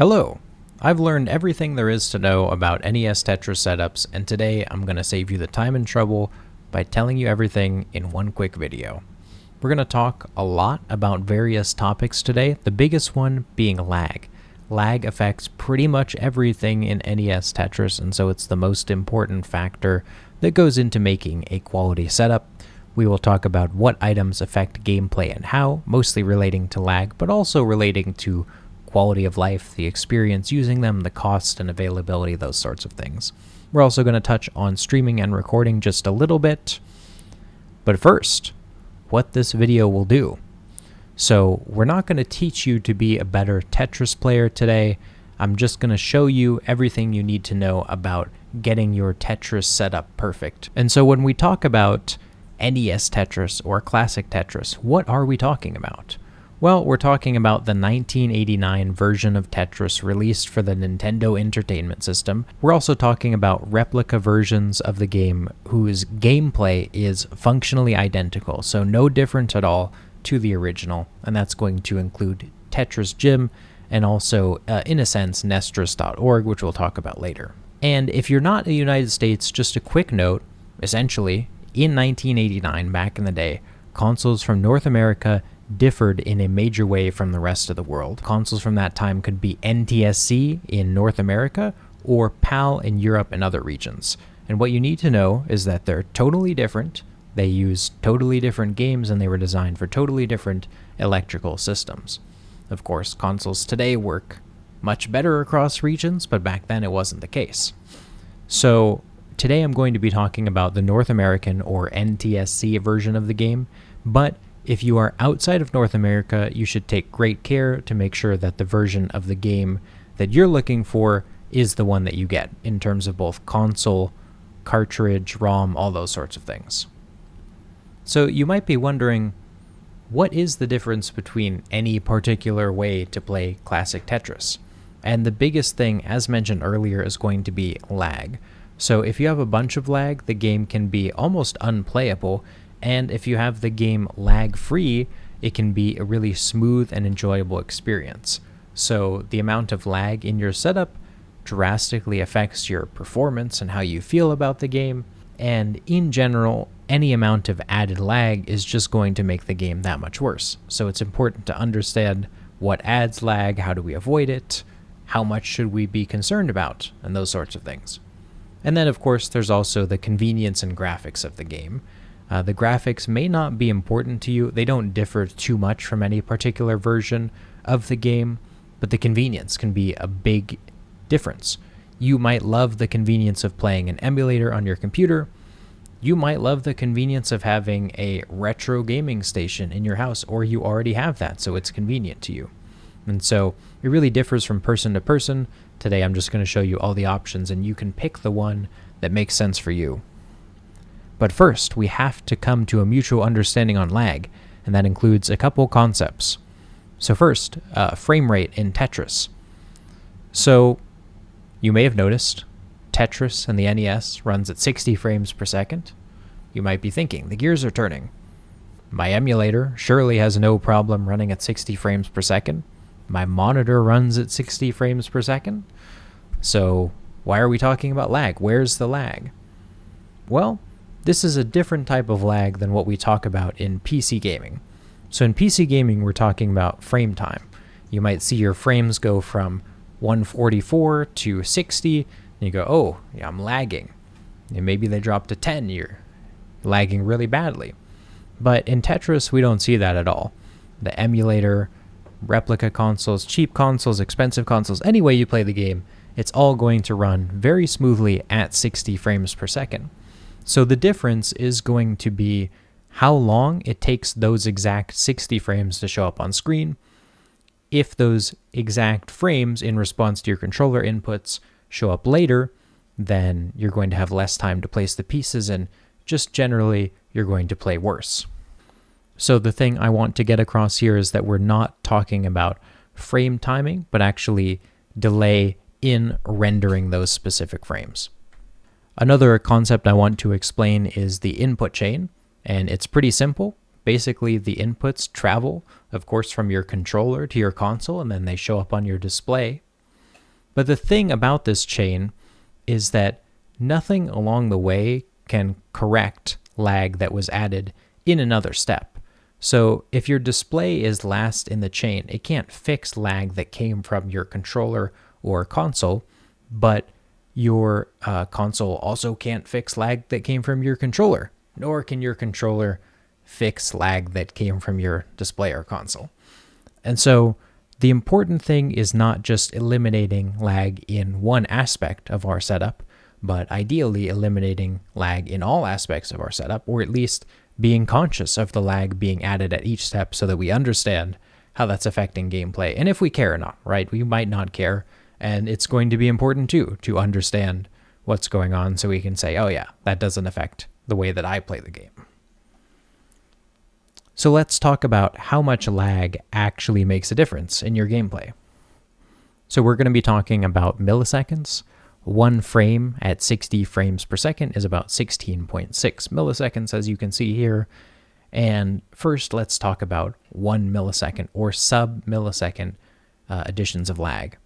Hello! I've learned everything there is to know about NES Tetris setups, and today I'm going to save you the time and trouble by telling you everything in one quick video. We're going to talk a lot about various topics today, the biggest one being lag. Lag affects pretty much everything in NES Tetris, and so it's the most important factor that goes into making a quality setup. We will talk about what items affect gameplay and how, mostly relating to lag, but also relating to quality of life, the experience using them, the cost and availability, those sorts of things. We're also going to touch on streaming and recording just a little bit. But first, what this video will do. So we're not going to teach you to be a better Tetris player today. I'm just going to show you everything you need to know about getting your Tetris setup perfect. And so when we talk about NES Tetris or classic Tetris, what are we talking about? Well, we're talking about the 1989 version of Tetris released for the Nintendo Entertainment System. We're also talking about replica versions of the game whose gameplay is functionally identical, so no different at all to the original, and that's going to include Tetris Gym and also, in a sense, Nestris.org, which we'll talk about later. And if you're not in the United States, just a quick note, essentially, in 1989, back in the day, consoles from North America differed in a major way from the rest of the world. Consoles from that time could be NTSC in North America or PAL in Europe and other regions. And what you need to know is that they're totally different. They use totally different games and they were designed for totally different electrical systems. Of course, consoles today work much better across regions, but back then it wasn't the case. So today I'm going to be talking about the North American or NTSC version of the game, but if you are outside of North America, you should take great care to make sure that the version of the game that you're looking for is the one that you get in terms of both console, cartridge, ROM, all those sorts of things. So you might be wondering, what is the difference between any particular way to play classic Tetris? And the biggest thing, as mentioned earlier, is going to be lag. So if you have a bunch of lag, the game can be almost unplayable. And if you have the game lag-free, it can be a really smooth and enjoyable experience. So the amount of lag in your setup drastically affects your performance and how you feel about the game. And in general, any amount of added lag is just going to make the game that much worse. So it's important to understand what adds lag, how do we avoid it, how much should we be concerned about, and those sorts of things. And then, of course, there's also the convenience and graphics of the game. The graphics may not be important to you. They don't differ too much from any particular version of the game, but the convenience can be a big difference. You might love the convenience of playing an emulator on your computer. You might love the convenience of having a retro gaming station in your house, or you already have that, so it's convenient to you. And so it really differs from person to person. Today I'm just going to show you all the options, and you can pick the one that makes sense for you. But first, we have to come to a mutual understanding on lag, and that includes a couple concepts. So first, frame rate in Tetris. So you may have noticed Tetris and the NES runs at 60 frames per second. You might be thinking, the gears are turning. My emulator surely has no problem running at 60 frames per second. My monitor runs at 60 frames per second. So why are we talking about lag? Where's the lag? Well, this is a different type of lag than what we talk about in PC gaming. So in PC gaming, we're talking about frame time. You might see your frames go from 144 to 60, and you go, oh, yeah, I'm lagging. And maybe they drop to 10, you're lagging really badly. But in Tetris, we don't see that at all. The emulator, replica consoles, cheap consoles, expensive consoles, any way you play the game, it's all going to run very smoothly at 60 frames per second. So the difference is going to be how long it takes those exact 60 frames to show up on screen. If those exact frames in response to your controller inputs show up later, then you're going to have less time to place the pieces and just generally you're going to play worse. So the thing I want to get across here is that we're not talking about frame timing, but actually delay in rendering those specific frames. Another concept I want to explain is the input chain, and it's pretty simple. Basically, the inputs travel, of course, from your controller to your console, and then they show up on your display. But the thing about this chain is that nothing along the way can correct lag that was added in another step. So if your display is last in the chain, it can't fix lag that came from your controller or console, but your console also can't fix lag that came from your controller, nor can your controller fix lag that came from your display or console. And so the important thing is not just eliminating lag in one aspect of our setup, but ideally eliminating lag in all aspects of our setup, or at least being conscious of the lag being added at each step so that we understand how that's affecting gameplay, and if we care or not, right? We might not care, and it's going to be important too to understand what's going on so we can say, oh yeah, that doesn't affect the way that I play the game. So let's talk about how much lag actually makes a difference in your gameplay. So we're going to be talking about milliseconds. One frame at 60 frames per second is about 16.6 milliseconds, as you can see here. And first, let's talk about 1 millisecond or sub-millisecond additions of lag.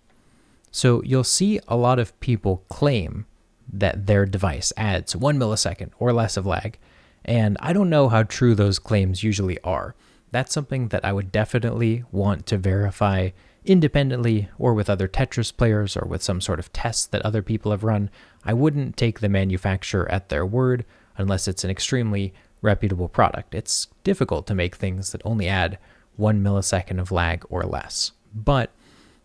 So you'll see a lot of people claim that their device adds 1 millisecond or less of lag, and I don't know how true those claims usually are. That's something that I would definitely want to verify independently or with other Tetris players or with some sort of test that other people have run. I wouldn't take the manufacturer at their word unless it's an extremely reputable product. It's difficult to make things that only add 1 millisecond of lag or less. But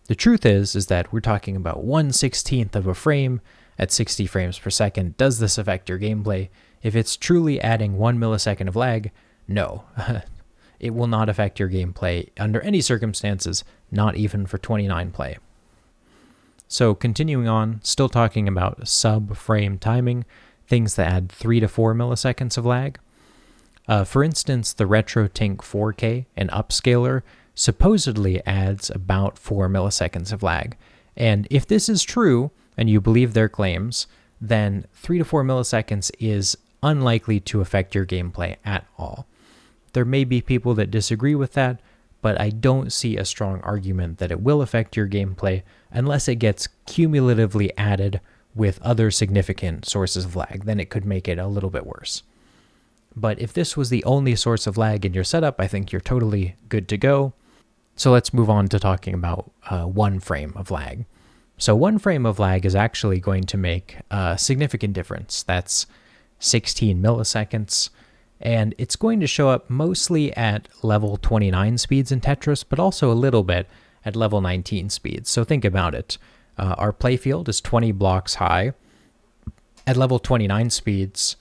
the truth is that we're talking about 1/16th of a frame at 60 frames per second. Does this affect your gameplay? If it's truly adding 1 millisecond of lag, no. It will not affect your gameplay under any circumstances, not even for 29 play. So continuing on, still talking about sub-frame timing, things that add 3 to 4 milliseconds of lag. For instance, the RetroTink 4K, an upscaler, supposedly adds about 4 milliseconds of lag. And if this is true, and you believe their claims, then 3 to 4 milliseconds is unlikely to affect your gameplay at all. There may be people that disagree with that, but I don't see a strong argument that it will affect your gameplay unless it gets cumulatively added with other significant sources of lag. Then it could make it a little bit worse. But if this was the only source of lag in your setup, I think you're totally good to go. So let's move on to talking about 1 frame of lag. So 1 frame of lag is actually going to make a significant difference. That's 16 milliseconds. And it's going to show up mostly at level 29 speeds in Tetris, but also a little bit at level 19 speeds. So think about it. Our playfield is 20 blocks high. At level 29 speeds,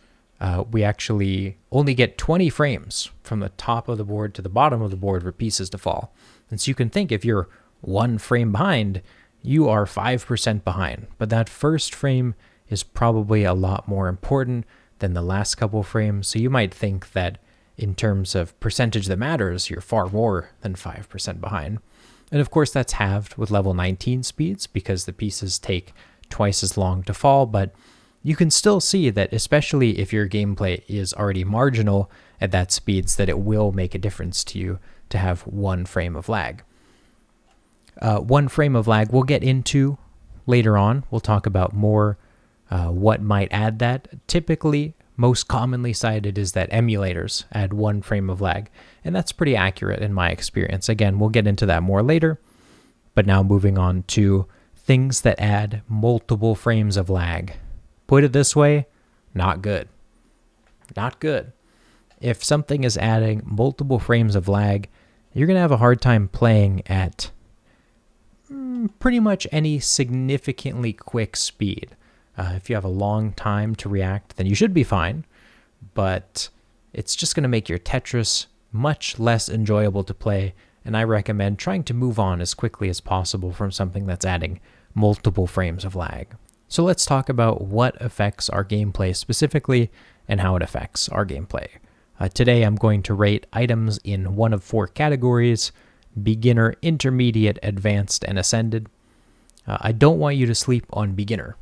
we actually only get 20 frames from the top of the board to the bottom of the board for pieces to fall. And so you can think if you're 1 frame behind, you are 5% behind. But that first frame is probably a lot more important than the last couple frames. So you might think that in terms of percentage that matters, you're far more than 5% behind. And of course, that's halved with level 19 speeds because the pieces take twice as long to fall. But you can still see that, especially if your gameplay is already marginal at that speeds, that it will make a difference to you to have 1 frame of lag. 1 frame of lag we'll get into later on. We'll talk about more what might add that. Typically, most commonly cited is that emulators add 1 frame of lag, and that's pretty accurate in my experience. Again, we'll get into that more later, but now moving on to things that add multiple frames of lag. Put it this way, not good. Not good. If something is adding multiple frames of lag, you're going to have a hard time playing at pretty much any significantly quick speed. If you have a long time to react, then you should be fine, but it's just going to make your Tetris much less enjoyable to play, and I recommend trying to move on as quickly as possible from something that's adding multiple frames of lag. So let's talk about what affects our gameplay specifically and how it affects our gameplay. Today I'm going to rate items in one of 4 categories: beginner, intermediate, advanced, and ascended. I don't want you to sleep on beginner.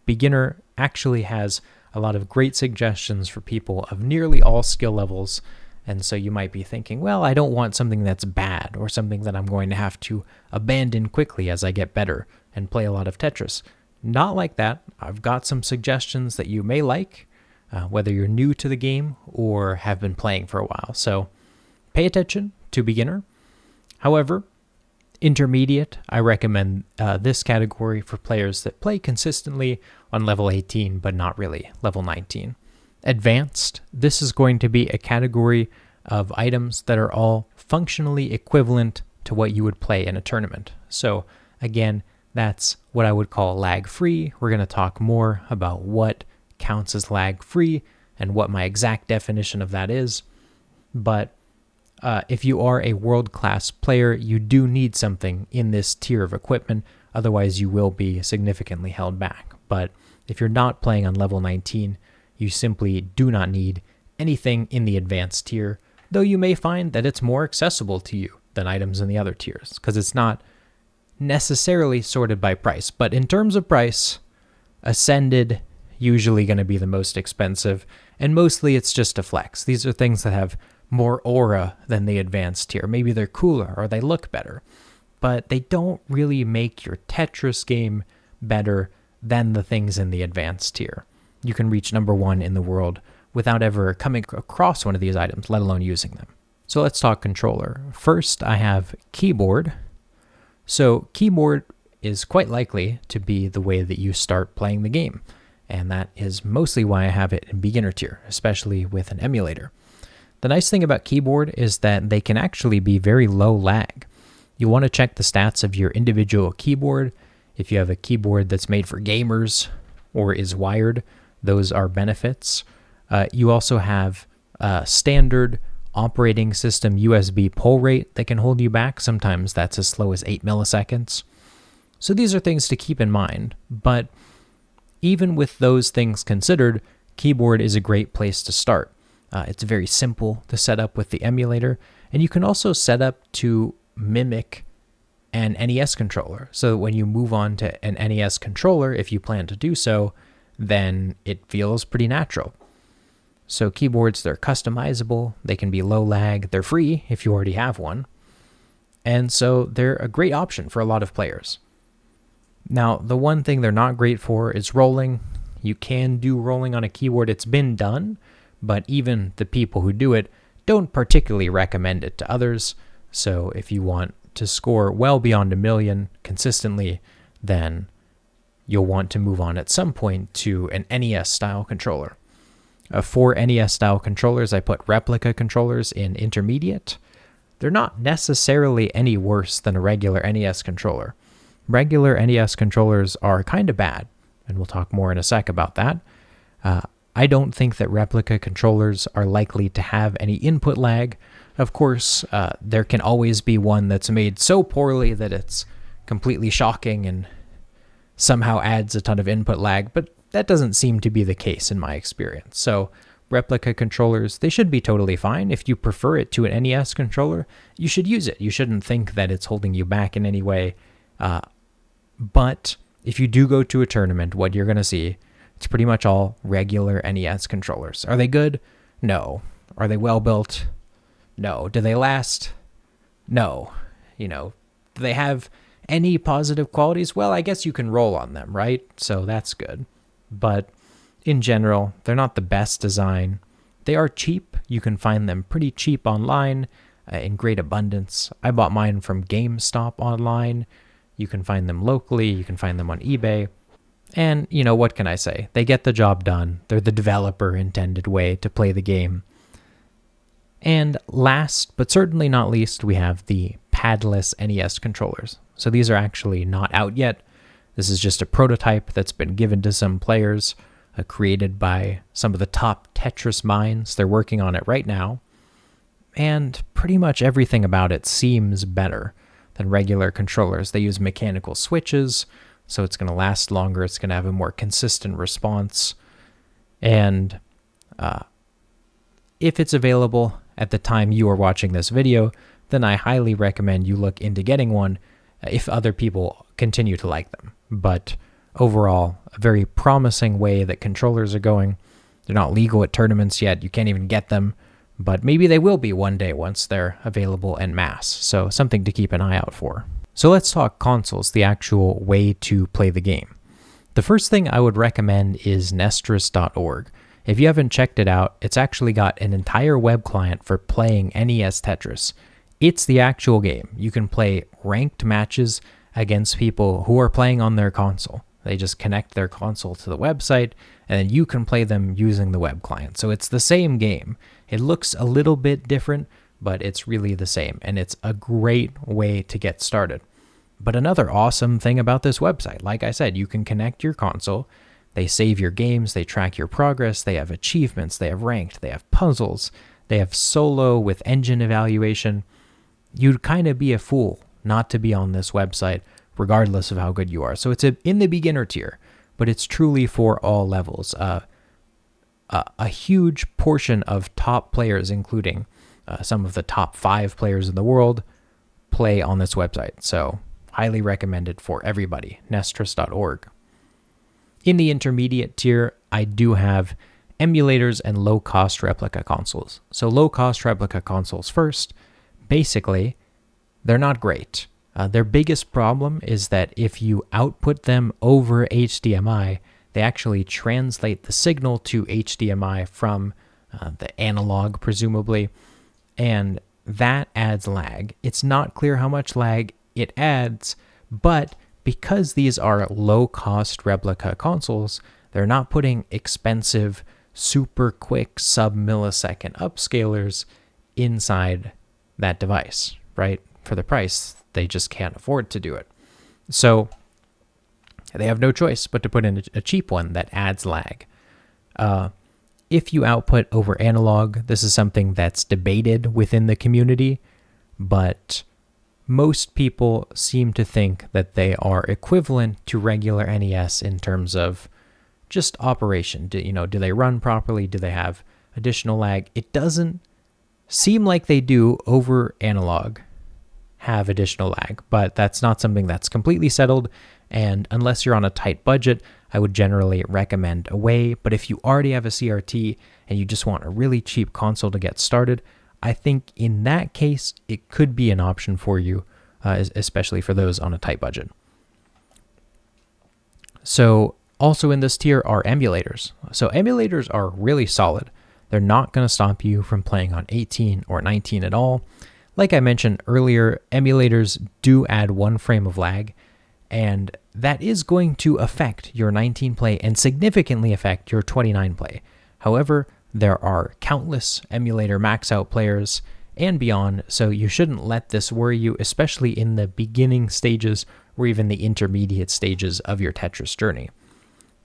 Beginner actually has a lot of great suggestions for people of nearly all skill levels, and so you might be thinking, well, I don't want something that's bad or something that I'm going to have to abandon quickly as I get better. and play a lot of Tetris. Not like that. I've got some suggestions that you may like, whether you're new to the game or have been playing for a while. So pay attention to beginner. However, intermediate, I recommend this category for players that play consistently on level 18, but not really level 19. Advanced, this is going to be a category of items that are all functionally equivalent to what you would play in a tournament. So again, that's what I would call lag-free. We're going to talk more about what counts as lag-free and what my exact definition of that is. But if you are a world-class player, you do need something in this tier of equipment. Otherwise, you will be significantly held back. But if you're not playing on level 19, you simply do not need anything in the advanced tier, though you may find that it's more accessible to you than items in the other tiers, because it's not necessarily sorted by price. But in terms of price, Ascended usually going to be the most expensive, and mostly it's just a flex. These are things that have more aura than the advanced tier. Maybe they're cooler or they look better, but they don't really make your Tetris game better than the things in the advanced tier. You can reach number 1 in the world without ever coming across one of these items, let alone using them. So let's talk controller. First, I have keyboard. So keyboard is quite likely to be the way that you start playing the game, and that is mostly why I have it in beginner tier, especially with an emulator. The nice thing about keyboard is that they can actually be very low lag. You want to check the stats of your individual keyboard. If you have a keyboard that's made for gamers or is wired, those are benefits. You also have standard operating system USB pull rate that can hold you back. Sometimes that's as slow as 8 milliseconds. So these are things to keep in mind. But even with those things considered, keyboard is a great place to start. It's very simple to set up with the emulator, and you can also set up to mimic an NES controller. So when you move on to an NES controller, if you plan to do so, then it feels pretty natural. So keyboards, they're customizable, they can be low lag, they're free if you already have one, and so they're a great option for a lot of players. Now, the one thing they're not great for is rolling. You can do rolling on a keyboard, it's been done, but even the people who do it don't particularly recommend it to others. So if you want to score well beyond 1 million consistently, then you'll want to move on at some point to an NES-style controller. For NES-style controllers, I put replica controllers in intermediate. They're not necessarily any worse than a regular NES controller. Regular NES controllers are kind of bad, and we'll talk more in a sec about that. I don't think that replica controllers are likely to have any input lag. Of course, there can always be one that's made so poorly that it's completely shocking and somehow adds a ton of input lag, but that doesn't seem to be the case in my experience. So replica controllers, they should be totally fine. If you prefer it to an NES controller, you should use it. You shouldn't think that it's holding you back in any way. But if you do go to a tournament, what you're going to see, it's pretty much all regular NES controllers. Are they good? No. Are they well built? No. Do they last? No. Do they have any positive qualities? Well, I guess you can roll on them, right? So that's good. But in general, they're not the best design. They are cheap. You can find them pretty cheap online in great abundance. I bought mine from GameStop online. You can find them locally. You can find them on eBay. And, what can I say? They get the job done. They're the developer-intended way to play the game. And last, but certainly not least, we have the padless NES controllers. So these are actually not out yet. This is just a prototype that's been given to some players, created by some of the top Tetris minds. They're working on it right now. And pretty much everything about it seems better than regular controllers. They use mechanical switches, so it's going to last longer. It's going to have a more consistent response. And if it's available at the time you are watching this video, then I highly recommend you look into getting one if other people continue to like them. But overall, a very promising way that controllers are going. They're not legal at tournaments yet. You can't even get them, but maybe they will be one day once they're available en masse. So something to keep an eye out for. So let's talk consoles, the actual way to play the game. The first thing I would recommend is Netris.org. If you haven't checked it out, it's actually got an entire web client for playing NES Tetris. It's the actual game. You can play ranked matches against people who are playing on their console. They just connect their console to the website, and then you can play them using the web client. So it's the same game. It looks a little bit different, but it's really the same, and it's a great way to get started. But another awesome thing about this website, like I said, you can connect your console, they save your games, they track your progress, they have achievements, they have ranked, they have puzzles, they have solo with engine evaluation. You'd kind of be a fool not to be on this website, regardless of how good you are. So it's in the beginner tier, but it's truly for all levels. A huge portion of top players, including some of the top 5 players in the world, play on this website. So highly recommended for everybody, Netris.org. In the intermediate tier, I do have emulators and low-cost replica consoles. So low-cost replica consoles first. Basically, they're not great. Their biggest problem is that if you output them over HDMI, they actually translate the signal to HDMI from the analog, presumably, and that adds lag. It's not clear how much lag it adds, but because these are low-cost replica consoles, they're not putting expensive, super quick sub-millisecond upscalers inside that device, right? For the price, they just can't afford to do it. So they have no choice but to put in a cheap one that adds lag. If you output over analog, this is something that's debated within the community, but most people seem to think that they are equivalent to regular NES in terms of just operation. Do they run properly? Do they have additional lag? It doesn't seem like they do over analog have additional lag, but that's not something that's completely settled, and unless you're on a tight budget, I would generally recommend Away. But if you already have a CRT and you just want a really cheap console to get started, I think in that case, it could be an option for you, especially for those on a tight budget. So also in this tier are emulators. So emulators are really solid. They're not going to stop you from playing on 18 or 19 at all. Like I mentioned earlier, emulators do add 1 frame of lag, and that is going to affect your 19 play and significantly affect your 29 play. However, there are countless emulator max out players and beyond, so you shouldn't let this worry you, especially in the beginning stages or even the intermediate stages of your Tetris journey.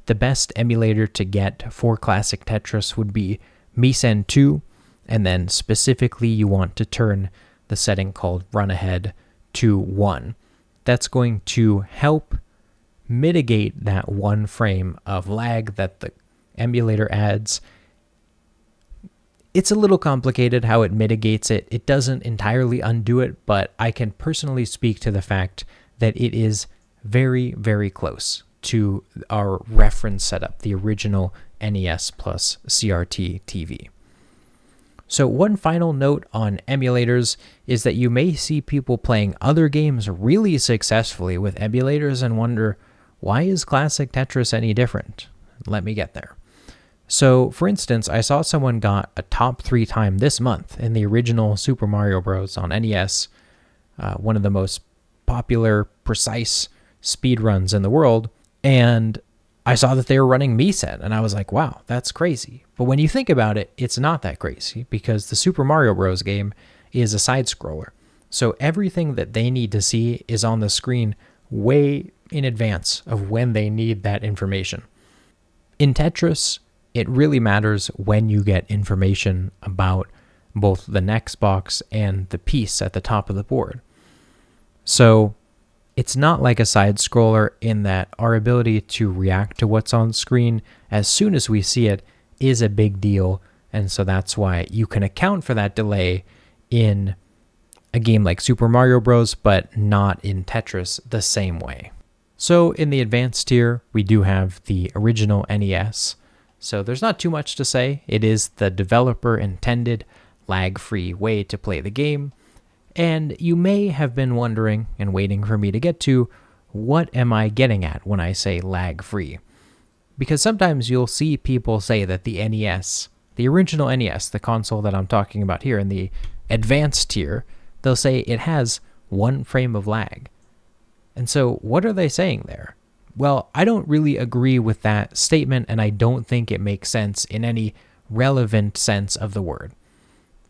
The best emulator to get for classic Tetris would be Misen 2, and then specifically you want to turn the setting called Run Ahead to 1. That's going to help mitigate that 1 frame of lag that the emulator adds. It's a little complicated how it mitigates it. It doesn't entirely undo it, but I can personally speak to the fact that it is very, very close to our reference setup, the original NES plus CRT TV. So one final note on emulators is that you may see people playing other games really successfully with emulators and wonder, why is classic Tetris any different? Let me get there. So, for instance, I saw someone got a top 3 time this month in the original Super Mario Bros. On NES, one of the most popular, precise speedruns in the world, and I saw that they were running Misen, and I was like, wow, that's crazy. But when you think about it, it's not that crazy, because the Super Mario Bros. Game is a side-scroller. So everything that they need to see is on the screen way in advance of when they need that information. In Tetris, it really matters when you get information about both the next box and the piece at the top of the board. So it's not like a side scroller in that our ability to react to what's on screen as soon as we see it is a big deal, and so that's why you can account for that delay in a game like Super Mario Bros., but not in Tetris the same way. So in the advanced tier, we do have the original NES. So there's not too much to say. It is the developer-intended, lag-free way to play the game. And you may have been wondering and waiting for me to get to, what am I getting at when I say lag-free? Because sometimes you'll see people say that the NES, the original NES, the console that I'm talking about here in the advanced tier, they'll say it has 1 frame of lag. And so what are they saying there? Well, I don't really agree with that statement, and I don't think it makes sense in any relevant sense of the word.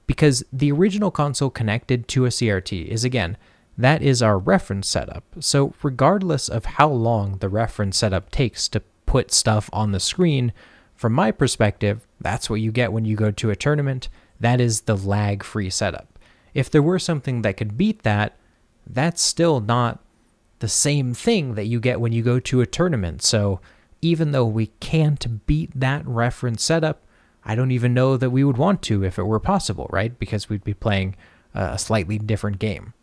Because the original console connected to a CRT is, again, that is our reference setup. So regardless of how long the reference setup takes to put stuff on the screen, from my perspective, that's what you get when you go to a tournament. That is the lag-free setup. If there were something that could beat that, that's still not the same thing that you get when you go to a tournament. So even though we can't beat that reference setup, I don't even know that we would want to if it were possible, right? Because we'd be playing a slightly different game.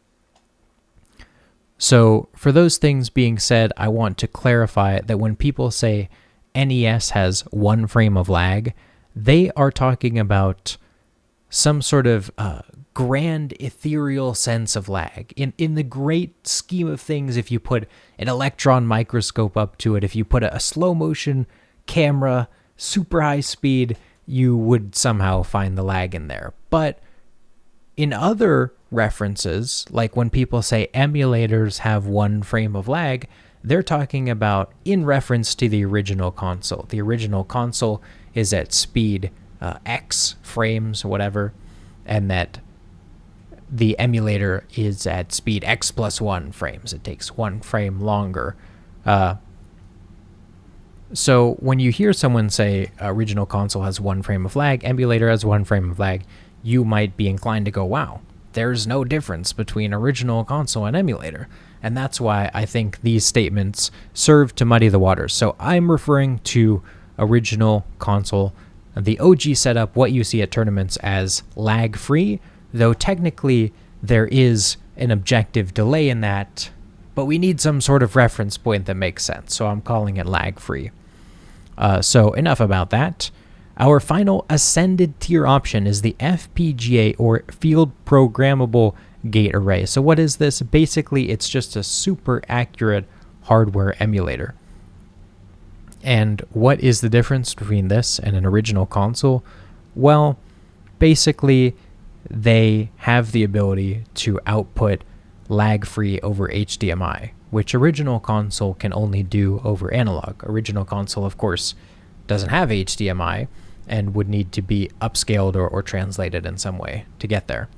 So for those things being said, I want to clarify that when people say NES has 1 frame of lag, they are talking about some sort of grand ethereal sense of lag. In the great scheme of things, if you put an electron microscope up to it, if you put a slow motion camera, super high speed, you would somehow find the lag in there. But in other references, like when people say emulators have 1 frame of lag, they're talking about in reference to the original console. The original console is at speed X frames, whatever, and that the emulator is at speed X plus 1 frames. It takes 1 frame longer. So when you hear someone say original console has 1 frame of lag, emulator has 1 frame of lag, you might be inclined to go, wow, there's no difference between original console and emulator. And that's why I think these statements serve to muddy the waters. So I'm referring to original console, the OG setup, what you see at tournaments, as lag-free, though technically there is an objective delay in that, but we need some sort of reference point that makes sense, so I'm calling it lag-free. So enough about that. Our final ascended tier option is the FPGA, or Field Programmable Gate Array. So what is this? Basically, it's just a super accurate hardware emulator. And what is the difference between this and an original console? Well, basically, they have the ability to output lag-free over HDMI, which original console can only do over analog. Original console, of course, doesn't have HDMI and would need to be upscaled or translated in some way to get there.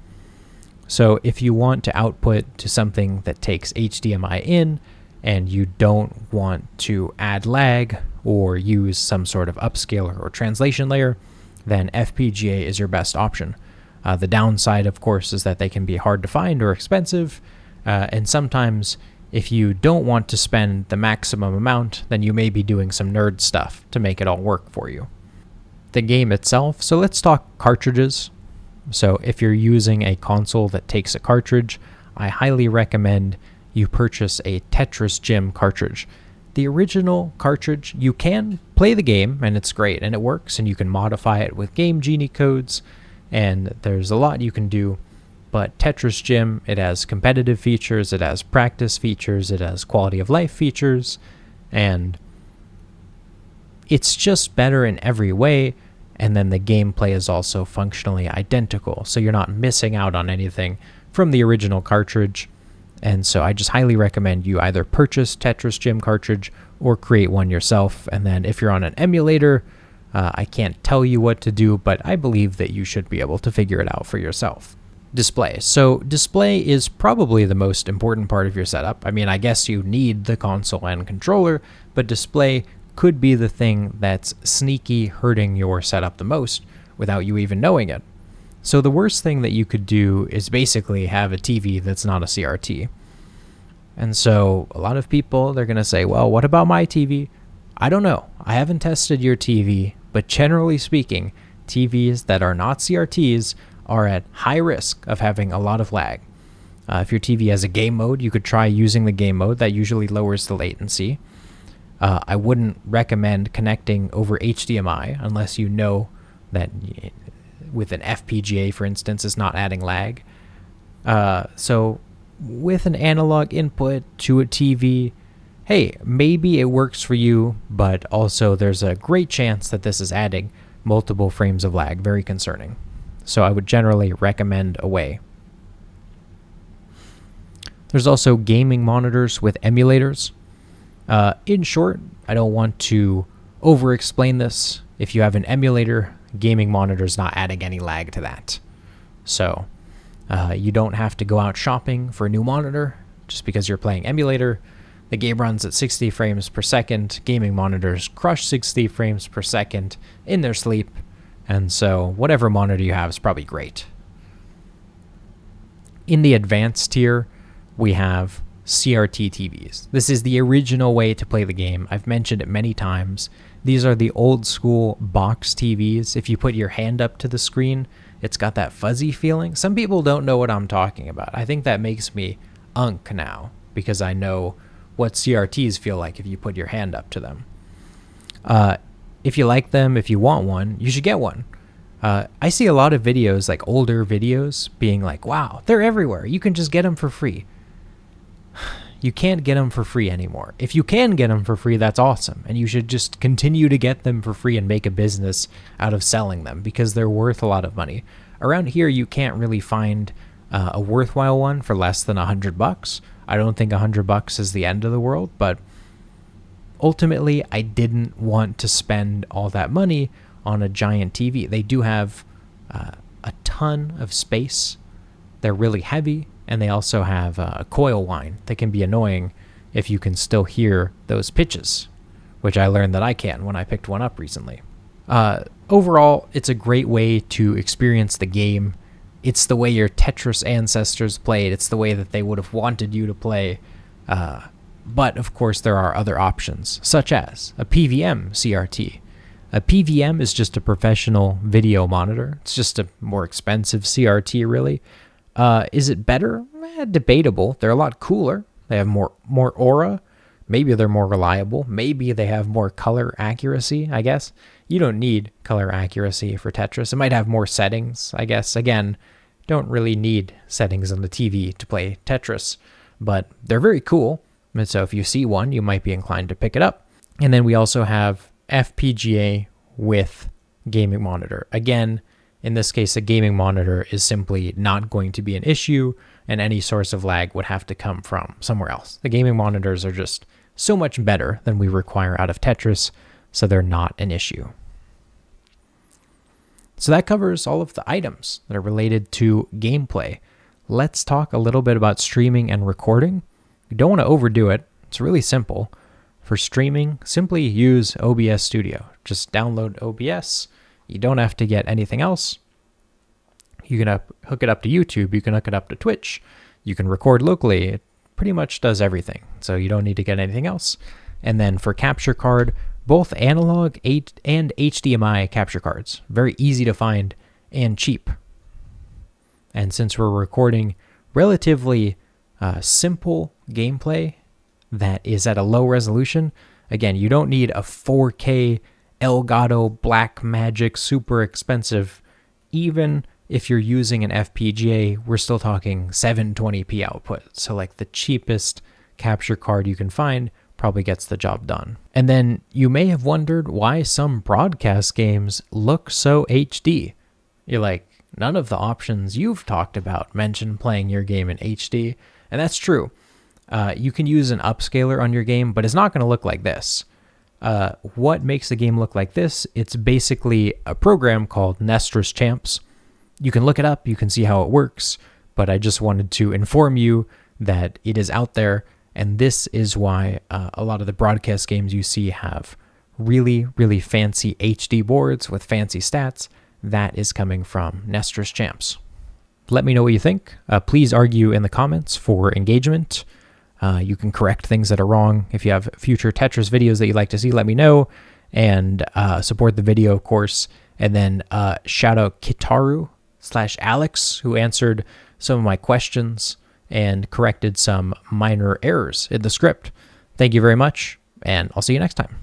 So if you want to output to something that takes HDMI in and you don't want to add lag or use some sort of upscaler or translation layer, then FPGA is your best option. The downside, of course, is that they can be hard to find or expensive, and sometimes if you don't want to spend the maximum amount, then you may be doing some nerd stuff to make it all work for you. The game itself, so let's talk cartridges. So if you're using a console that takes a cartridge, I highly recommend you purchase a Tetris Gym cartridge. The original cartridge, you can play the game, and it's great, and it works, and you can modify it with Game Genie codes, and there's a lot you can do. But Tetris Gym, it has competitive features, it has practice features, it has quality of life features, and it's just better in every way. And then the gameplay is also functionally identical, so you're not missing out on anything from the original cartridge. And so I just highly recommend you either purchase Tetris Gym cartridge or create one yourself. And then if you're on an emulator, I can't tell you what to do, but I believe that you should be able to figure it out for yourself. Display. So display is probably the most important part of your setup. I mean, I guess you need the console and controller, but display could be the thing that's sneaky hurting your setup the most without you even knowing it. So the worst thing that you could do is basically have a TV that's not a CRT. And so a lot of people, they're going to say, well, what about my TV? I don't know. I haven't tested your TV, but generally speaking, TVs that are not CRTs are at high risk of having a lot of lag. If your TV has a game mode, you could try using the game mode. That usually lowers the latency. I wouldn't recommend connecting over HDMI unless you know that with an FPGA, for instance, is not adding lag. So with an analog input to a TV, hey, maybe it works for you, but also there's a great chance that this is adding multiple frames of lag. Very concerning. So I would generally recommend away. There's also gaming monitors with emulators. In short, I don't want to over-explain this. If you have an emulator, gaming monitor is not adding any lag to that. So you don't have to go out shopping for a new monitor just because you're playing emulator. The game runs at 60 frames per second. Gaming monitors crush 60 frames per second in their sleep. And so whatever monitor you have is probably great. In the advanced tier, we have CRT TVs. This is the original way to play the game. I've mentioned it many times. These are the old school box TVs. If you put your hand up to the screen, it's got that fuzzy feeling. Some people don't know what I'm talking about. I think that makes me unk now because I know what CRTs feel like if you put your hand up to them. If you like them, if you want one, you should get one. I see a lot of videos, like older videos, being like, wow, they're everywhere. You can just get them for free. You can't get them for free anymore. If you can get them for free, that's awesome. And you should just continue to get them for free and make a business out of selling them because they're worth a lot of money. Around here, you can't really find a worthwhile one for less than $100. I don't think $100 is the end of the world, but ultimately, I didn't want to spend all that money on a giant TV. They do have a ton of space. They're really heavy, and they also have a coil whine that can be annoying if you can still hear those pitches, which I learned that I can when I picked one up recently. Overall, it's a great way to experience the game. It's the way your Tetris ancestors played. It's the way that they would have wanted you to play. But, of course, there are other options, such as a PVM CRT. A PVM is just a professional video monitor. It's just a more expensive CRT, really. Is it better? Debatable. They're a lot cooler. They have more aura. Maybe they're more reliable. Maybe they have more color accuracy, I guess. You don't need color accuracy for Tetris. It might have more settings, I guess. Again, don't really need settings on the TV to play Tetris, but they're very cool. And so if you see one, you might be inclined to pick it up. And then we also have FPGA with gaming monitor. Again, in this case, a gaming monitor is simply not going to be an issue, and any source of lag would have to come from somewhere else. The gaming monitors are just so much better than we require out of Tetris, so they're not an issue. So that covers all of the items that are related to gameplay. Let's talk a little bit about streaming and recording. You don't want to overdo it. It's really simple. For streaming, simply use OBS Studio. Just download OBS. You don't have to get anything else. You can hook it up to YouTube. You can hook it up to Twitch. You can record locally. It pretty much does everything. So you don't need to get anything else. And then for capture card, both analog and HDMI capture cards. Very easy to find and cheap. And since we're recording relatively simple gameplay that is at a low resolution, again, you don't need a 4K Elgato Blackmagic super expensive. Even if you're using an FPGA, we're still talking 720p output. So like the cheapest capture card you can find probably gets the job done. And then you may have wondered why some broadcast games look so HD. You're like, none of the options you've talked about mention playing your game in HD. And that's true. You can use an upscaler on your game, but it's not going to look like this. What makes the game look like this? It's basically a program called Nestor's Champs. You can look it up. You can see how it works. But I just wanted to inform you that it is out there. And this is why a lot of the broadcast games you see have really, really fancy HD boards with fancy stats. That is coming from Nestor's Champs. Let me know what you think. Please argue in the comments for engagement. You can correct things that are wrong. If you have future Tetris videos that you'd like to see, let me know. And support the video, of course. And then shout out Kitaru/Alex, who answered some of my questions and corrected some minor errors in the script. Thank you very much, and I'll see you next time.